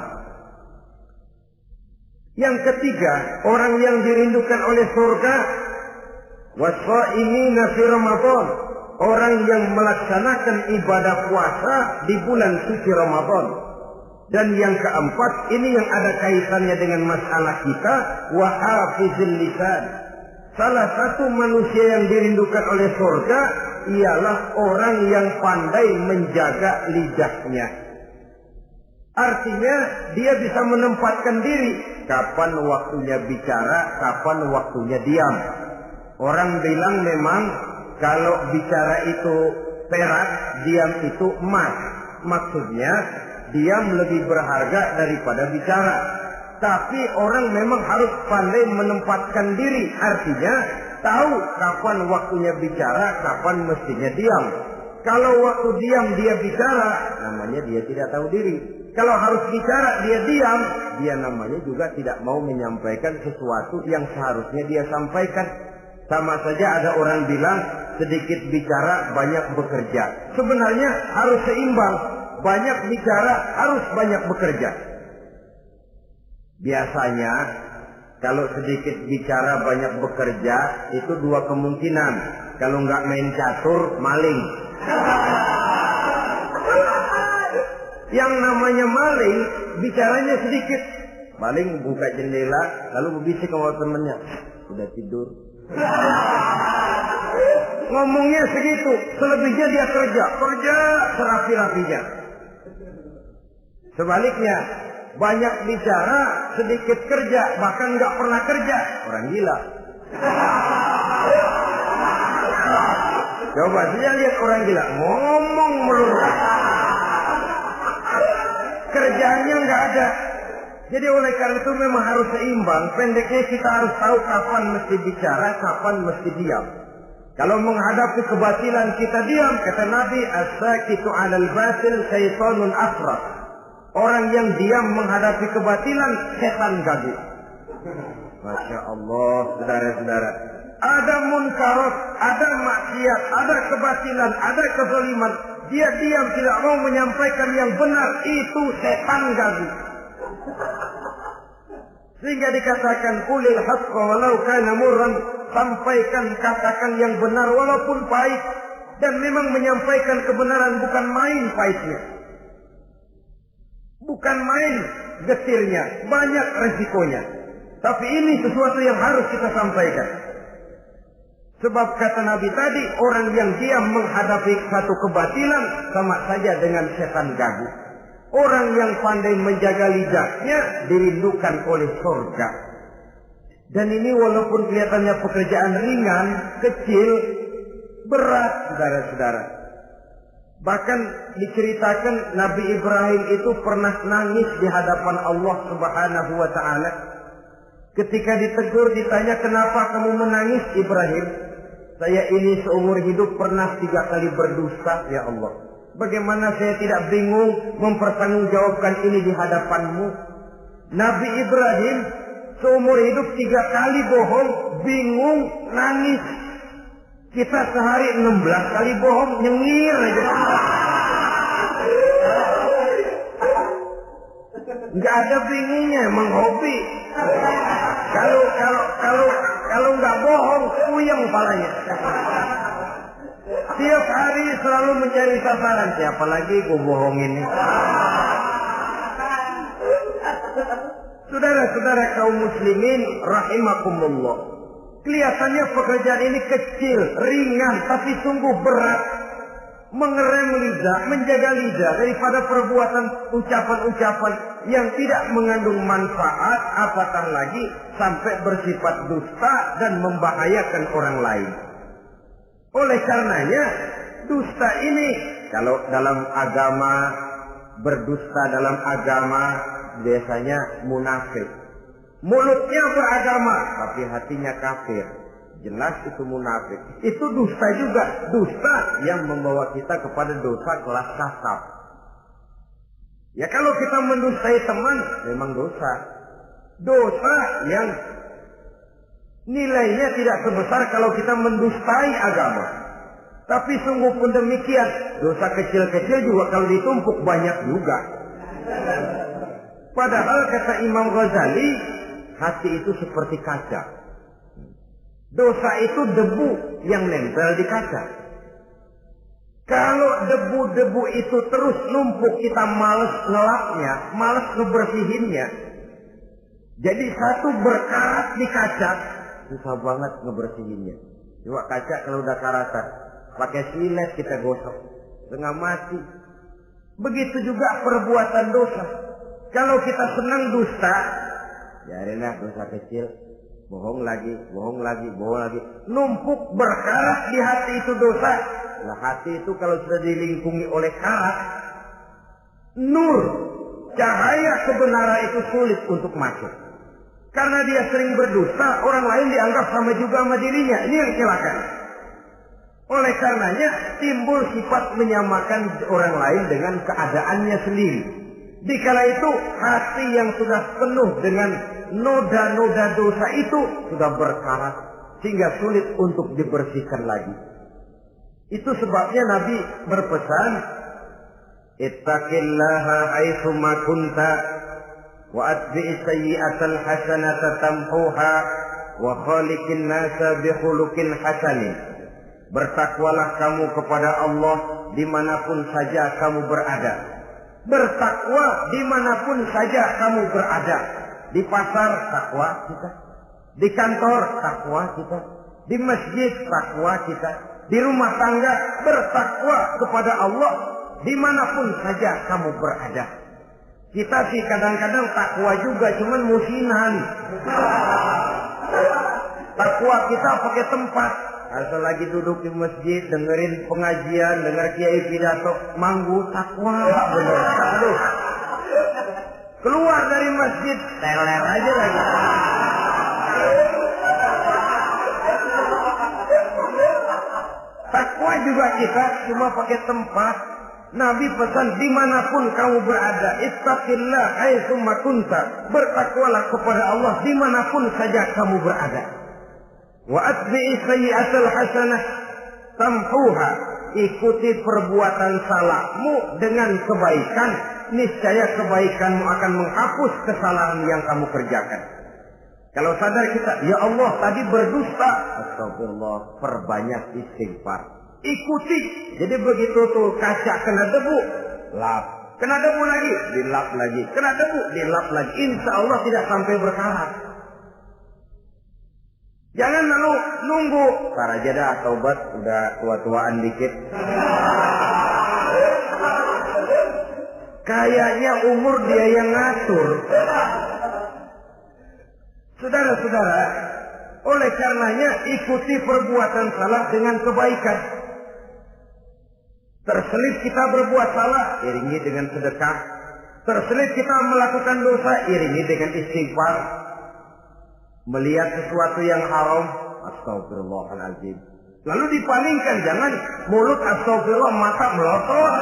Yang ketiga, orang yang dirindukan oleh surga, wasa'imina fi Ramadan, orang yang melaksanakan ibadah puasa di bulan suci Ramadan. Dan yang keempat, ini yang ada kaitannya dengan masalah kita, wa hafizil lisan. Salah satu manusia yang dirindukan oleh surga ialah orang yang pandai menjaga lidahnya. Artinya dia bisa menempatkan diri, kapan waktunya bicara, kapan waktunya diam. Orang bilang memang kalau bicara itu perak, diam itu emas. Maksudnya diam lebih berharga daripada bicara. Tapi orang memang harus pandai menempatkan diri. Artinya tahu kapan waktunya bicara, kapan mestinya diam. Kalau waktu diam dia bicara, namanya dia tidak tahu diri. Kalau harus bicara dia diam, dia namanya juga tidak mau menyampaikan sesuatu yang seharusnya dia sampaikan. Sama saja ada orang bilang sedikit bicara banyak bekerja. Sebenarnya harus seimbang. Banyak bicara harus banyak bekerja. Biasanya kalau sedikit bicara banyak bekerja itu dua kemungkinan. Kalau nggak main catur, maling. Yang namanya maling bicaranya sedikit. Maling buka jendela lalu berbisik sama temennya, udah tidur. Ngomongnya segitu, selebihnya dia kerja serapi-rapinya. Sebaliknya, banyak bicara, sedikit kerja, bahkan nggak pernah kerja, orang gila. Coba saja lihat orang gila, ngomong melulu, kerjanya nggak ada. Jadi oleh karena itu memang harus seimbang. Pendeknya kita harus tahu kapan mesti bicara, kapan mesti diam. Kalau menghadapi kebatilan kita diam, kata Nabi, as-sakitu 'alal batil syaitanun asraf. Orang yang diam menghadapi kebatilan, setan gagu. Masya Allah, saudara-saudara. Ada munkarat, ada maksiat, ada kebatilan, ada kezaliman. Dia diam, tidak mau menyampaikan yang benar. Itu setan gagu. Sehingga dikatakan, qulil haqqa walau kana murran. Sampaikan, katakan yang benar walaupun pahit. Dan memang menyampaikan kebenaran bukan main pahitnya. Bukan main getirnya, banyak resikonya. Tapi ini sesuatu yang harus kita sampaikan. Sebab kata Nabi tadi, orang yang diam menghadapi satu kebatilan sama saja dengan setan gagu. Orang yang pandai menjaga lidahnya dirindukan oleh surga. Dan ini walaupun kelihatannya pekerjaan ringan, kecil, berat, saudara-saudara. Bahkan diceritakan Nabi Ibrahim itu pernah nangis di hadapan Allah Subhanahu wa Ta'ala. Ketika ditegur, ditanya, kenapa kamu menangis Ibrahim? Saya ini seumur hidup pernah 3 kali berdusta, ya Allah. Bagaimana saya tidak bingung mempertanggungjawabkan ini di hadapanmu? Nabi Ibrahim seumur hidup 3 kali bohong, bingung, nangis. Kita sehari 16 kali bohong, nyengir aja. Nggak ada bingungnya, emang hobi. Kalau nggak bohong, puyeng palanya. Tiap hari selalu mencari sasaran. Siapa lagi gue bohongin ini? Saudara-saudara kaum muslimin rahimakumullah. Kelihatannya pekerjaan ini kecil, ringan, tapi sungguh berat. Mengerem lidah, menjaga lidah daripada perbuatan ucapan-ucapan yang tidak mengandung manfaat, apatah lagi sampai bersifat dusta dan membahayakan orang lain. Oleh karenanya, dusta ini kalau dalam agama, berdusta dalam agama biasanya munafik. Mulutnya beragama, tapi hatinya kafir. Jelas itu munafik. Itu dusta juga. Dusta yang membawa kita kepada dosa kelas kasar. Ya kalau kita mendustai teman, memang dosa. Dosa yang nilainya tidak sebesar kalau kita mendustai agama. Tapi sungguh pun demikian, dosa kecil-kecil juga kalau ditumpuk banyak juga. Padahal kata Imam Ghazali, hati itu seperti kaca. Dosa itu debu yang nempel di kaca. Kalau debu-debu itu terus numpuk, kita males ngelapnya, males ngebersihinnya. Jadi satu berkarat di kaca, susah banget ngebersihinnya. Coba kaca kalau udah karatan, pakai silet kita gosok, setengah mati. Begitu juga perbuatan dosa. Kalau kita senang dusta, biarinlah dosa kecil. Bohong lagi, bohong lagi, bohong lagi. Numpuk berkarat di hati itu dosa. Nah hati itu kalau sudah dilingkungi oleh karat, nur, cahaya kebenaran itu sulit untuk masuk. Karena dia sering berdusta, orang lain dianggap sama juga sama dirinya. Ini yang celaka. Oleh karenanya timbul sifat menyamakan orang lain dengan keadaannya sendiri. Dikala itu hati yang sudah penuh dengan noda-noda dosa itu sudah berkarat sehingga sulit untuk dibersihkan lagi. Itu sebabnya Nabi berpesan, ittaqillaha haitsu ma kunta wa atbi'is sayyi'atal hasanata tamhuha wa khaliqin nasa bi khuluqin hasanin. Bertakwalah kamu kepada Allah dimanapun saja kamu berada. Bertakwa dimanapun saja kamu berada. Di pasar takwa kita, di kantor takwa kita, di masjid takwa kita, di rumah tangga bertakwa kepada Allah dimanapun saja kamu berada. Kita sih kadang-kadang takwa juga, cuman musinan. Takwa kita pakai tempat. Asal lagi duduk di masjid, dengerin pengajian, denger kiai pidato, manggu takwa bener. Aduh. Keluar dari masjid, teler aja lagi. Takwa juga kita cuma pakai tempat. Nabi pesan dimanapun kamu berada, ittaqillah haitsu ma kunta. Bertakwalah kepada Allah dimanapun saja kamu berada. Wa atbi'i sayyi'atal hasanah tamhuha. Ikuti perbuatan salahmu dengan kebaikan, niscaya kebaikanmu akan menghapus kesalahan yang kamu kerjakan. Kalau sadar kita, ya Allah tadi berdusta, astagfirullah, perbanyak istighfar. Ikuti. Jadi begitu tuh kaca kena debu, lap. Kena debu lagi, dilap lagi. Kena debu, dilap lagi. Insya Allah tidak sampai berkarat. Jangan lalu nunggu. Ntar aja dah taubat, udah tua-tuaan dikit. Kayaknya umur dia yang ngatur. Saudara-saudara, oleh karenanya ikuti perbuatan salah dengan kebaikan. Terselip kita berbuat salah, iringi dengan sedekah. Terselip kita melakukan dosa, iringi dengan istighfar. Melihat sesuatu yang haram, astagfirullahaladzim. Lalu dipalingkan, jangan mulut astagfirullah, mata melotot.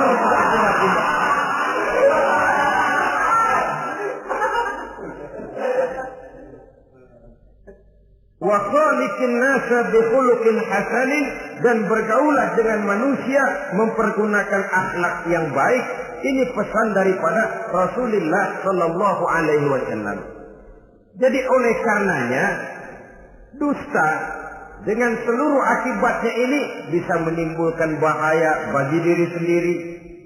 Wa khaliqin nasa bi khuluqin hasanin, dan bergaulah dengan manusia mempergunakan akhlak yang baik. Ini pesan daripada Rasulullah sallallahu alaihi wasallam. Jadi oleh karenanya dusta dengan seluruh akibatnya ini bisa menimbulkan bahaya bagi diri sendiri,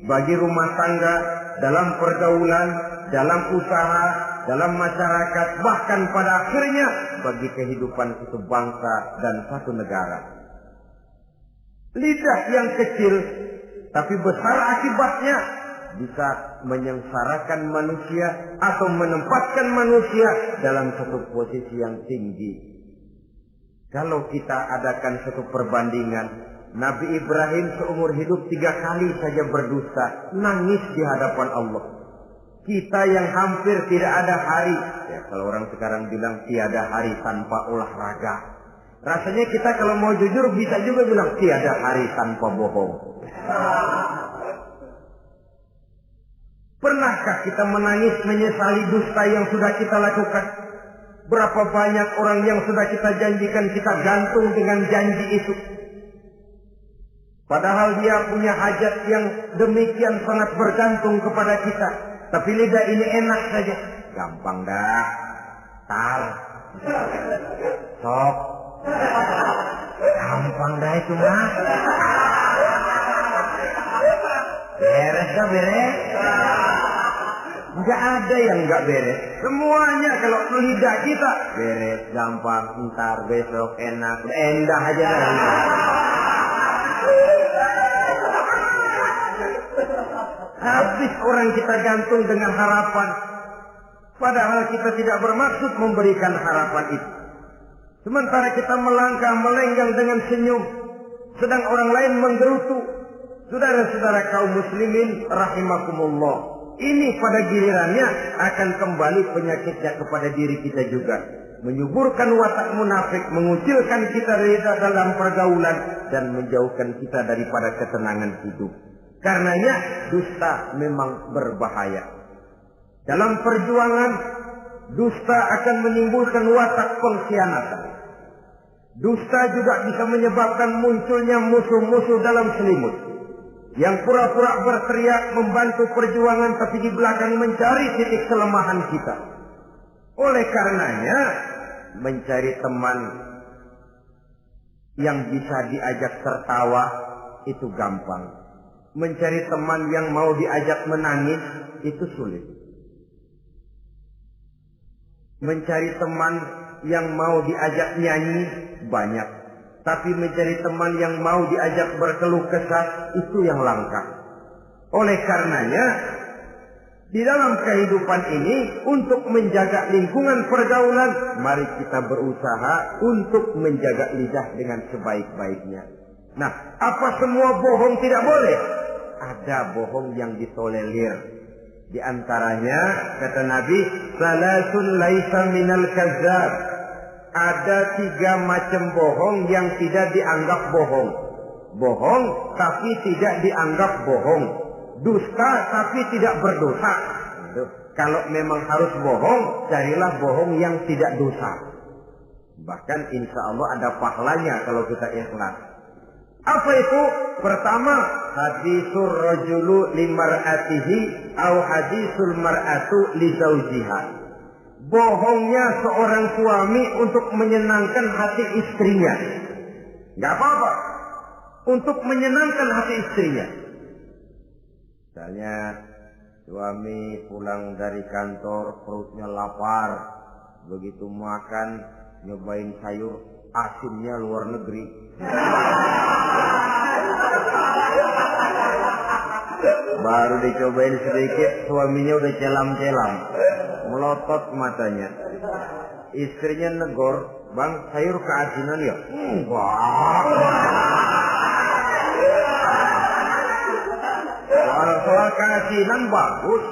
bagi rumah tangga, dalam pergaulan, dalam usaha, dalam masyarakat, bahkan pada akhirnya bagi kehidupan satu bangsa dan satu negara. Lidah yang kecil tapi besar akibatnya bisa menyengsarakan manusia atau menempatkan manusia dalam satu posisi yang tinggi. Kalau kita adakan satu perbandingan, Nabi Ibrahim seumur hidup 3 kali saja berdusta, nangis di hadapan Allah. Kita yang hampir tidak ada hari, ya kalau orang sekarang bilang tiada hari tanpa olahraga. Rasanya kita kalau mau jujur bisa juga bilang tiada hari tanpa bohong. Pernahkah kita menangis menyesali dusta yang sudah kita lakukan? Berapa banyak orang yang sudah kita janjikan kita gantung dengan janji itu. Padahal dia punya hajat yang demikian sangat bergantung kepada kita. Tapi lidah ini enak saja. Gampang dah. Tar. Sok. Gampang dah itu mah. Beres dah beres. Enggak ada yang enggak beres. Semuanya kalau lidah kita beres, gampang, ntar, besok, enak, endah aja dah. Habis orang kita gantung dengan harapan. Padahal kita tidak bermaksud memberikan harapan itu. Sementara kita melangkah melenggang dengan senyum, sedang orang lain menggerutu. Saudara-saudara kaum muslimin rahimakumullah, ini pada gilirannya akan kembali penyakitnya kepada diri kita juga. Menyuburkan watak munafik, mengucilkan kita dari dalam pergaulan, dan menjauhkan kita daripada ketenangan hidup. Karenanya dusta memang berbahaya. Dalam perjuangan, dusta akan menimbulkan watak pengkhianatan. Dusta juga bisa menyebabkan munculnya musuh-musuh dalam selimut, yang pura-pura berteriak membantu perjuangan tapi di belakang mencari titik kelemahan kita. Oleh karenanya, mencari teman yang bisa diajak tertawa itu gampang. Mencari teman yang mau diajak menangis itu sulit. Mencari teman yang mau diajak nyanyi banyak. Tapi mencari teman yang mau diajak berkeluh kesah itu yang langka. Oleh karenanya, di dalam kehidupan ini untuk menjaga lingkungan pergaulan, mari kita berusaha untuk menjaga lidah dengan sebaik-baiknya. Nah, apa semua bohong tidak boleh? Ada bohong yang ditolerir. Di antaranya kata Nabi, salasun laisa minal kazzab. Ada 3 macam bohong yang tidak dianggap bohong. Bohong tapi tidak dianggap bohong. Dusta tapi tidak berdosa. Kalau memang harus bohong, carilah bohong yang tidak dosa. Bahkan insya Allah ada pahalanya kalau kita ikhlas. Apa itu? Pertama, hadisul rajulu limar'atihi au hadisul mar'atu li zawjiha. Bohongnya seorang suami untuk menyenangkan hati istrinya. Enggak apa-apa. Untuk menyenangkan hati istrinya. Misalnya suami pulang dari kantor perutnya lapar. Begitu makan nyobain sayur asinnya luar negeri. Baru dicobain sedikit, suaminya udah celam-celam, melotot matanya. Istrinya negor, "Bang, sayur keasinan ya?" "Enggak." Soal keasinan bagus.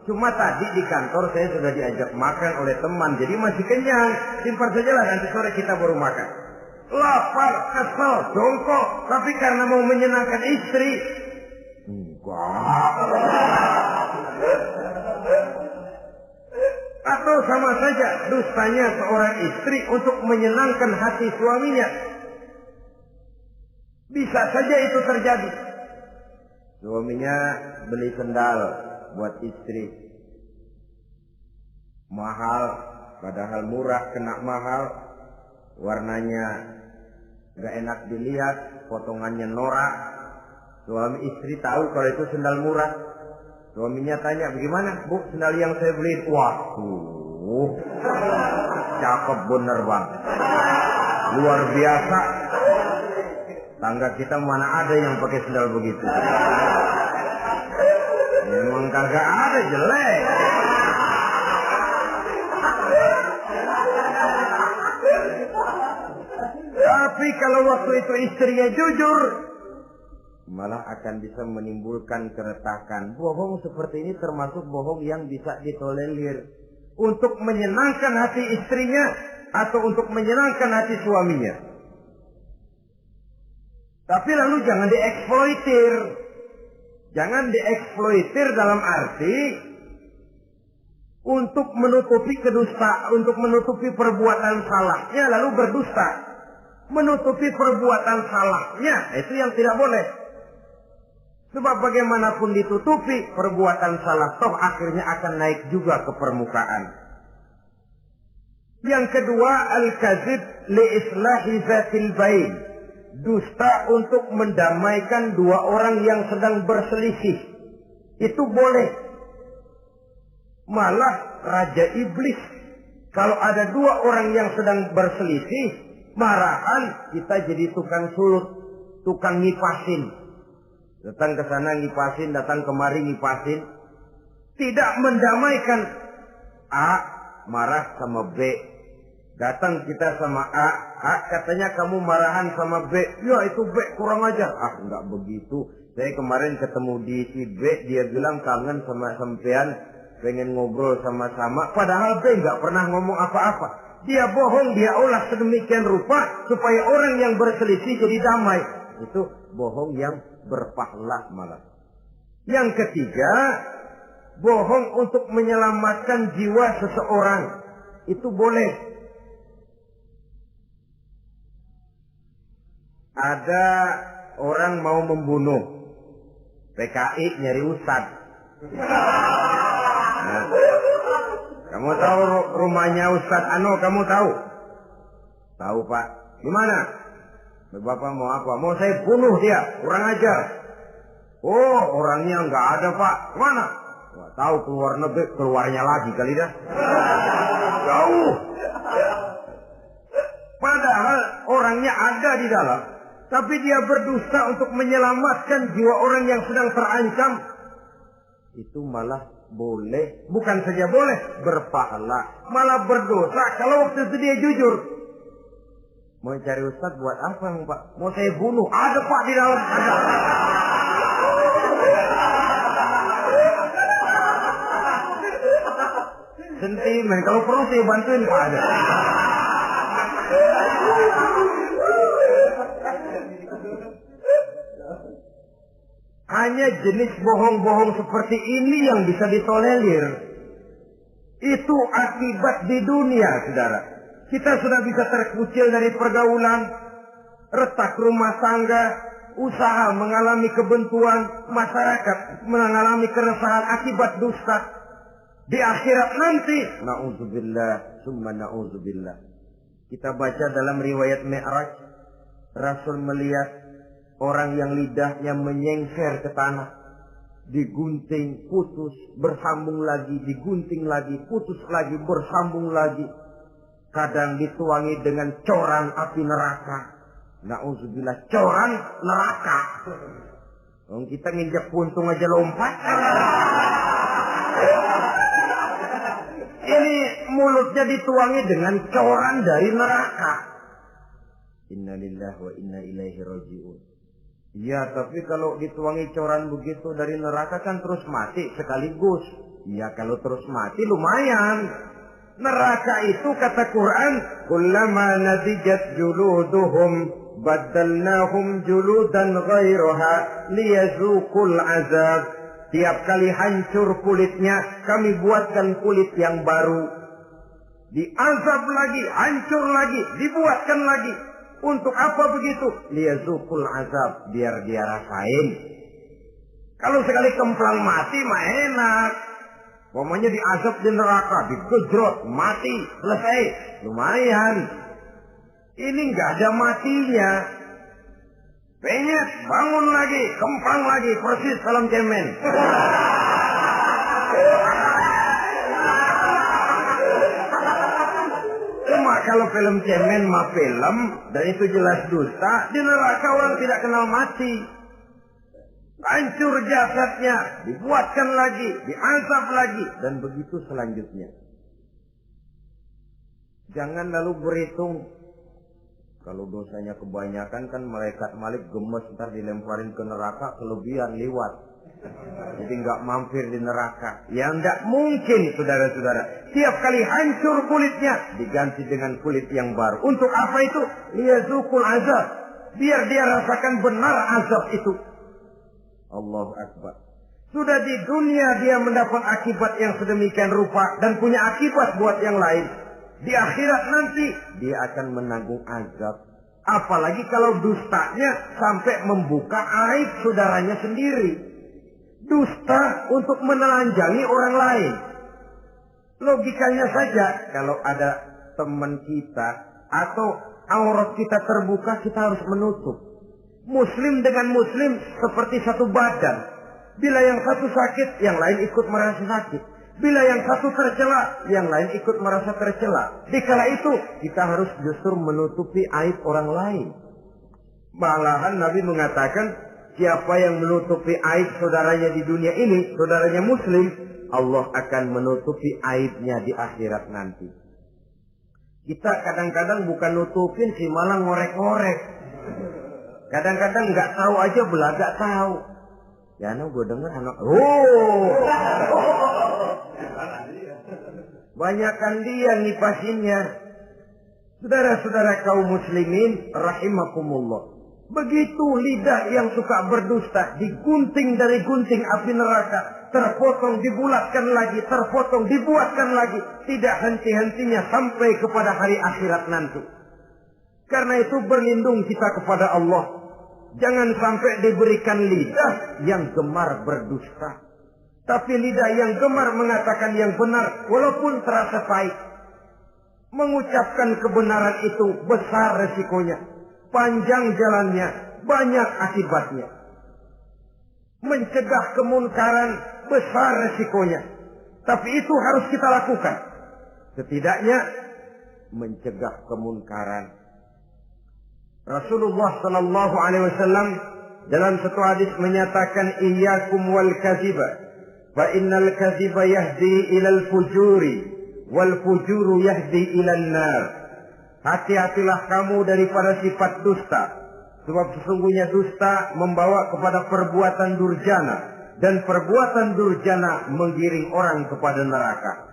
Cuma tadi di kantor saya sudah diajak makan oleh teman, jadi masih kenyang. Simpan sajalah, nanti sore kita baru makan. Lapar, kesel, jongkok, tapi karena mau menyenangkan istri. Enggak. Atau sama saja dustanya seorang istri untuk menyenangkan hati suaminya. Bisa saja itu terjadi. Suaminya beli sendal buat istri. Mahal, padahal murah kena mahal. Warnanya gak enak dilihat, potongannya norak. Suami istri tahu kalau itu sendal murah. Suaminya tanya, "Bagaimana, Bu, sendal yang saya beli?" Waduh, cakep bener, Bang. Luar biasa. Tangga kita mana ada yang pakai sendal begitu. Memang kagak ada, jelek. Tapi kalau waktu itu istrinya jujur, malah akan bisa menimbulkan keretakan. Bohong seperti ini termasuk bohong yang bisa ditolerir untuk menyenangkan hati istrinya atau untuk menyenangkan hati suaminya. Tapi lalu jangan dieksploitir. Jangan dieksploitir dalam arti untuk menutupi kedustaan, untuk menutupi perbuatan salahnya lalu berdusta. Menutupi perbuatan salahnya, itu yang tidak boleh. Sebab bagaimanapun ditutupi perbuatan salah, toh akhirnya akan naik juga ke permukaan. Yang kedua, al-kadzib li islahi zatil bain. Dusta untuk mendamaikan dua orang yang sedang berselisih. Itu boleh. Malah Raja Iblis, kalau ada dua orang yang sedang berselisih, marahan kita jadi tukang sulut, tukang ngipasin. Datang ke sana ngipasin, datang kemari ngipasin. Tidak mendamaikan. A marah sama B. Datang kita sama A katanya kamu marahan sama B. Ya itu B kurang ajar. Enggak begitu. Saya kemarin ketemu di si B, dia bilang kangen sama sampean, pengen ngobrol sama-sama. Padahal B enggak pernah ngomong apa-apa. Dia bohong, dia olah sedemikian rupa supaya orang yang berselisih jadi damai. Itu bohong yang berpahala malah. Yang ketiga, bohong untuk menyelamatkan jiwa seseorang. Itu boleh. Ada orang mau membunuh, PKI nyari ustad. Nah, kamu tahu rumahnya Ustadz Ano, kamu tahu? Tahu, Pak. Gimana? Bapak mau apa? Mau saya bunuh dia, kurang ajar. Oh, orangnya nggak ada, Pak. Mana? Nggak tahu, keluar negeri, keluarnya lagi kali dah. Jauh. Padahal orangnya ada di dalam. Tapi dia berdusta untuk menyelamatkan jiwa orang yang sedang terancam. Itu malah boleh. Bukan saja boleh, berpahala. Malah berdosa kalau waktu itu dia jujur. Mau cari ustadz buat apa, Pak? Mau saya bunuh. Ada, Pak, di dalam. Ada. Sentimen. Kalau perlu saya bantuin, Pak. Ada. Hanya jenis bohong-bohong seperti ini yang bisa ditolerir. Itu akibat di dunia, saudara. Kita sudah bisa terkucil dari pergaulan, retak rumah tangga, usaha mengalami kebuntuan, masyarakat mengalami keresahan akibat dusta. Di akhirat nanti, na'udzubillah, summa na'udzubillah. Kita baca dalam riwayat Mi'raj, Rasul melihat orang yang lidahnya menyengser ke tanah, digunting, putus, bersambung lagi, digunting lagi, putus lagi, bersambung lagi. Kadang dituangi dengan coran api neraka. Na'udzubillah, coran neraka. Kita nginjak puntung aja lompat. Ini mulutnya dituangi dengan coran dari neraka. Innalillahi wa inna ilaihi raji'un. Ya, tapi kalau dituangi coran begitu dari neraka kan terus mati sekaligus. Ya, kalau terus mati lumayan. Neraka itu kata Quran, kullama nadijat juluduhum baddalnahum juludan ghairaha liyazuqul azab. Tiap kali hancur kulitnya, kami buatkan kulit yang baru. Diazab lagi, hancur lagi, dibuatkan lagi. Untuk apa begitu? Liyazuqul azab, biar dia rasain. Kalau sekali kemplang mati mah enak. Pokoknya diazab di neraka, digejrot, mati, selesai. Lumayan. Ini nggak ada matinya. Penyet, bangun lagi, kemplang lagi, persis salam cemen. Cuma kalau film cemen mah film, dan itu jelas dusta, di neraka orang tidak kenal mati. Hancur jasadnya, dibuatkan lagi, diazab lagi, dan begitu selanjutnya. Jangan lalu berhitung. Kalau dosanya kebanyakan kan malaikat Malik gemes, ntar dilemparin ke neraka, kelebihan liwat. Jadi nggak mampir di neraka. Ya nggak mungkin, saudara-saudara. Tiap kali hancur kulitnya, diganti dengan kulit yang baru. Untuk apa itu? Liyazuqul azab. Biar dia rasakan benar azab itu. Allahu Akbar. Sudah di dunia dia mendapat akibat yang sedemikian rupa dan punya akibat buat yang lain. Di akhirat nanti dia akan menanggung azab. Apalagi kalau dustanya sampai membuka aib saudaranya sendiri. Dusta untuk menelanjangi orang lain. Logikanya saja, kalau ada teman kita atau aurat kita terbuka, kita harus menutup. Muslim dengan muslim seperti satu badan. Bila yang satu sakit, yang lain ikut merasa sakit. Bila yang satu tercela, yang lain ikut merasa tercela. Dikala itu, kita harus justru menutupi aib orang lain. Malahan Nabi mengatakan, siapa yang menutupi aib saudaranya di dunia ini, saudaranya muslim, Allah akan menutupi aibnya di akhirat nanti. Kita kadang-kadang bukan nutupin sih, malah ngorek-ngorek. Kadang-kadang nggak tahu aja belagak tahu. Ya, gue denger anak. Banyakan dia ngipasinnya. Saudara-saudara kaum muslimin rahimakumullah. Begitu lidah yang suka berdusta digunting dari gunting api neraka, terpotong dibulatkan lagi, terpotong dibuatkan lagi, tidak henti-hentinya sampai kepada hari akhirat nanti. Karena itu berlindung kita kepada Allah. Jangan sampai diberikan lidah yang gemar berdusta. Tapi lidah yang gemar mengatakan yang benar walaupun terasa pahit. Mengucapkan kebenaran itu besar resikonya. Panjang jalannya, banyak akibatnya. Mencegah kemunkaran besar resikonya. Tapi itu harus kita lakukan. Setidaknya mencegah kemunkaran. Rasulullah sallallahu alaihi wasallam dalam satu hadis menyatakan iyyakum wal kadziba fa innal kadziba yahdi ilal fujuri wal fujuru yahdi ilan nar. Hati-hatilah kamu daripada sifat dusta, sebab sesungguhnya dusta membawa kepada perbuatan durjana dan perbuatan durjana menggiring orang kepada neraka.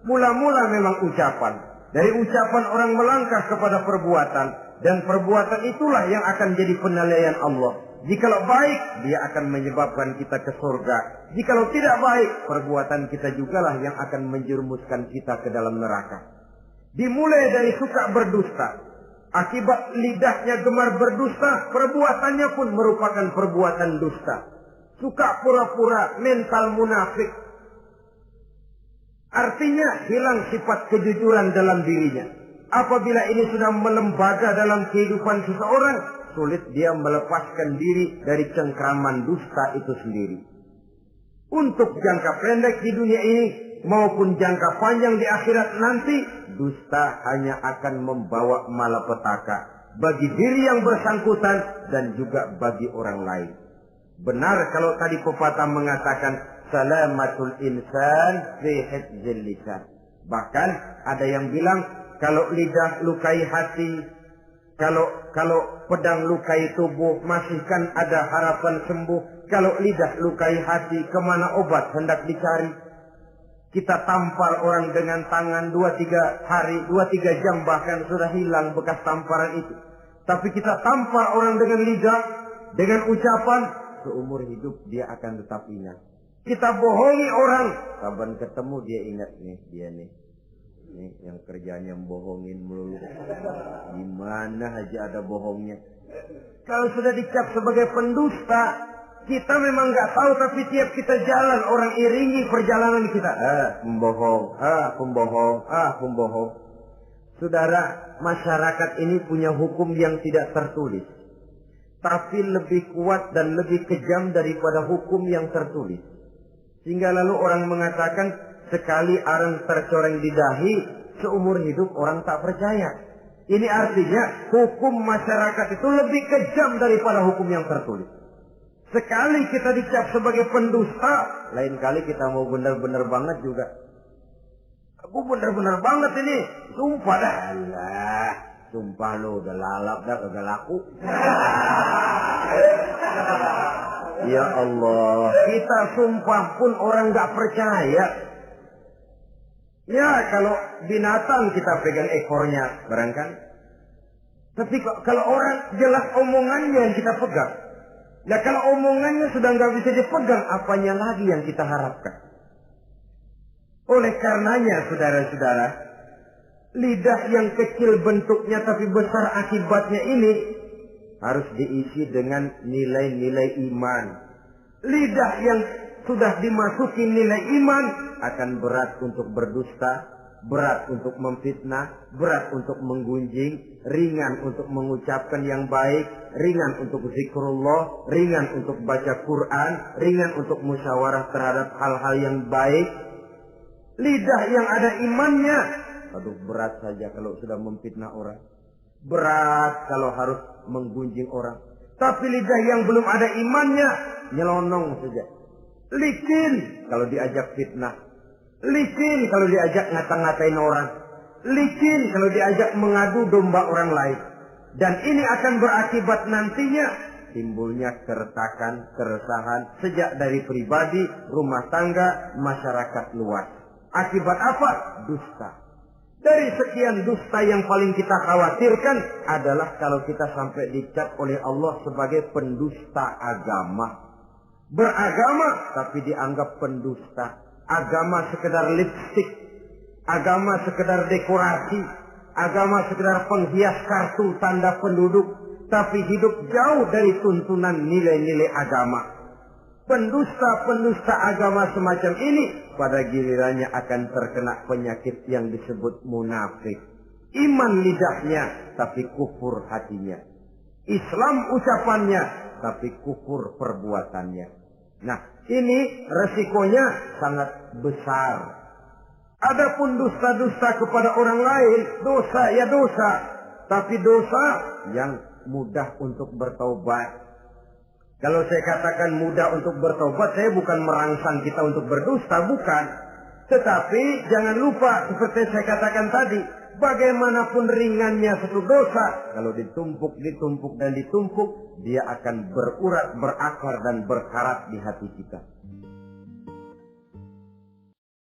Mula-mula memang ucapan, dari ucapan orang melangkah kepada perbuatan. Dan perbuatan itulah yang akan jadi penilaian Allah. Jikalau baik, dia akan menyebabkan kita ke surga. Jikalau tidak baik, perbuatan kita jugalah yang akan menjerumuskan kita ke dalam neraka. Dimulai dari suka berdusta. Akibat lidahnya gemar berdusta, perbuatannya pun merupakan perbuatan dusta. Suka pura-pura, mental munafik. Artinya hilang sifat kejujuran dalam dirinya. Apabila ini sudah melembaga dalam kehidupan seseorang, sulit dia melepaskan diri dari cengkraman dusta itu sendiri. Untuk jangka pendek di dunia ini maupun jangka panjang di akhirat nanti, dusta hanya akan membawa malapetaka bagi diri yang bersangkutan dan juga bagi orang lain. Benar kalau tadi pepatah mengatakan salamatul insan fi hifdzil lisan. Bahkan ada yang bilang kalau lidah lukai hati, kalau pedang lukai tubuh, masihkan ada harapan sembuh. Kalau lidah lukai hati, kemana obat hendak dicari? Kita tampar orang dengan tangan 2-3 hari, 2-3 jam bahkan sudah hilang bekas tamparan itu. Tapi kita tampar orang dengan lidah, dengan ucapan, seumur hidup dia akan tetap ingat. Kita bohongi orang, kapan ketemu dia ingat nih, dia nih. Nih yang kerjanya bohongin melulu. Gimana aja ada bohongnya. Kalau sudah dicap sebagai pendusta, kita memang nggak tahu, tapi tiap kita jalan orang iringi perjalanan kita. Pembohong, pembohong. Saudara, masyarakat ini punya hukum yang tidak tertulis, tapi lebih kuat dan lebih kejam daripada hukum yang tertulis. Sehingga lalu orang mengatakan sekali arang tercoreng di dahi, seumur hidup orang tak percaya. Ini artinya hukum masyarakat itu lebih kejam daripada hukum yang tertulis. Sekali kita dicap sebagai pendusta, lain kali kita mau benar-benar banget juga. Aku benar-benar banget ini, sumpah dah. Alah, sumpah lo udah lalap dah, kagak laku. Ya Allah, kita sumpah pun orang gak percaya. Ya kalau binatang kita pegang ekornya, barangkali. Tapi kalau orang jelas omongannya yang kita pegang. Nah kalau omongannya sudah nggak bisa dipegang, apanya lagi yang kita harapkan? Oleh karenanya saudara-saudara, lidah yang kecil bentuknya tapi besar akibatnya ini harus diisi dengan nilai-nilai iman. Lidah yang sudah dimasuki nilai iman akan berat untuk berdusta, berat untuk memfitnah, berat untuk menggunjing, ringan untuk mengucapkan yang baik, ringan untuk zikrullah, ringan untuk baca Quran, ringan untuk musyawarah terhadap hal-hal yang baik. Lidah yang ada imannya, aduh berat saja kalau sudah memfitnah orang, berat kalau harus menggunjing orang. Tapi lidah yang belum ada imannya, nyelonong saja, licin kalau diajak fitnah, licin kalau diajak ngata-ngatain orang, licin kalau diajak mengadu domba orang lain. Dan ini akan berakibat nantinya timbulnya keretakan, keresahan sejak dari pribadi, rumah tangga, masyarakat luas. Akibat apa? Dusta. Dari sekian dusta yang paling kita khawatirkan adalah kalau kita sampai dicap oleh Allah sebagai pendusta agama. Beragama tapi dianggap pendusta. Agama sekedar lipstik, agama sekedar dekorasi, agama sekedar penghias kartu tanda penduduk, tapi hidup jauh dari tuntunan nilai-nilai agama. Pendusta-pendusta agama semacam ini pada gilirannya akan terkena penyakit yang disebut munafik. Iman lidahnya tapi kufur hatinya. Islam ucapannya tapi kufur perbuatannya. Nah, ini resikonya sangat besar. Adapun dusta-dusta kepada orang lain, dosa ya dosa, tapi dosa yang mudah untuk bertaubat. Kalau saya katakan mudah untuk bertobat, saya bukan merangsang kita untuk berdusta, bukan. Tetapi jangan lupa seperti saya katakan tadi, bagaimanapun ringannya satu dosa, kalau ditumpuk dan ditumpuk, dia akan berurat, berakar dan berkarat di hati kita.